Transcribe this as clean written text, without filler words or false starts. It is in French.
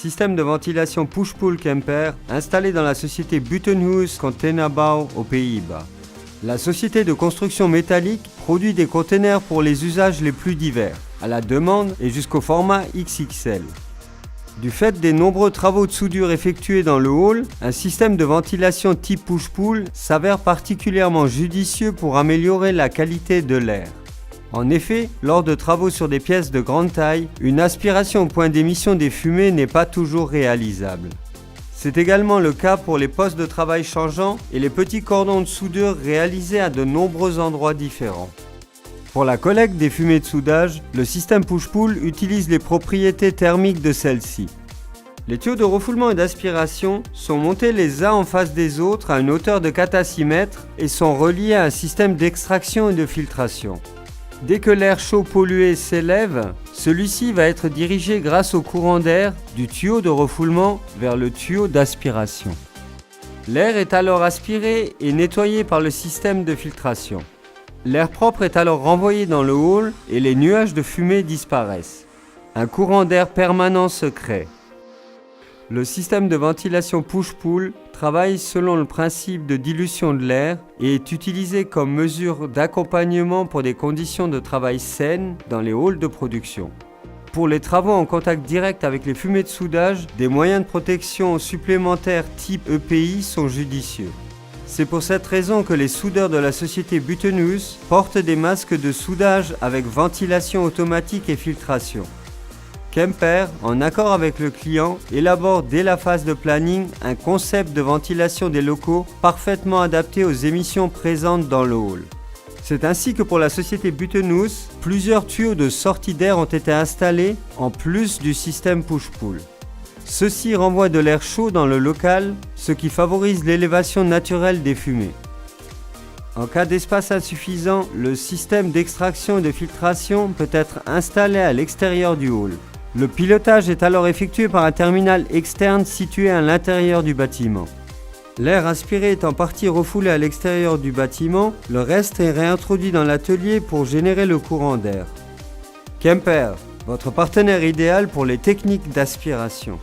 système de ventilation push-pull Kemper installé dans la société Buitenhuis Containerbouw aux Pays-Bas. La société de construction métallique produit des containers pour les usages les plus divers, à la demande et jusqu'au format XXL. Du fait des nombreux travaux de soudure effectués dans le hall, un système de ventilation type push-pull s'avère particulièrement judicieux pour améliorer la qualité de l'air. En effet, lors de travaux sur des pièces de grande taille, une aspiration au point d'émission des fumées n'est pas toujours réalisable. C'est également le cas pour les postes de travail changeants et les petits cordons de soudure réalisés à de nombreux endroits différents. Pour la collecte des fumées de soudage, le système push-pull utilise les propriétés thermiques de celles-ci. Les tuyaux de refoulement et d'aspiration sont montés les uns en face des autres à une hauteur de 4 à 6 mètres et sont reliés à un système d'extraction et de filtration. Dès que l'air chaud pollué s'élève, celui-ci va être dirigé grâce au courant d'air du tuyau de refoulement vers le tuyau d'aspiration. L'air est alors aspiré et nettoyé par le système de filtration. L'air propre est alors renvoyé dans le hall et les nuages de fumée disparaissent. Un courant d'air permanent se crée. Le système de ventilation push-pull travaille selon le principe de dilution de l'air et est utilisé comme mesure d'accompagnement pour des conditions de travail saines dans les halls de production. Pour les travaux en contact direct avec les fumées de soudage, des moyens de protection supplémentaires type EPI sont judicieux. C'est pour cette raison que les soudeurs de la société Buitenhuis portent des masques de soudage avec ventilation automatique et filtration. Kemper, en accord avec le client, élabore dès la phase de planning un concept de ventilation des locaux parfaitement adapté aux émissions présentes dans le hall. C'est ainsi que pour la société Buitenhuis, plusieurs tuyaux de sortie d'air ont été installés en plus du système push-pull. Ceux-ci renvoient de l'air chaud dans le local, ce qui favorise l'élévation naturelle des fumées. En cas d'espace insuffisant, le système d'extraction et de filtration peut être installé à l'extérieur du hall. Le pilotage est alors effectué par un terminal externe situé à l'intérieur du bâtiment. L'air aspiré est en partie refoulé à l'extérieur du bâtiment, le reste est réintroduit dans l'atelier pour générer le courant d'air. Kemper, votre partenaire idéal pour les techniques d'aspiration.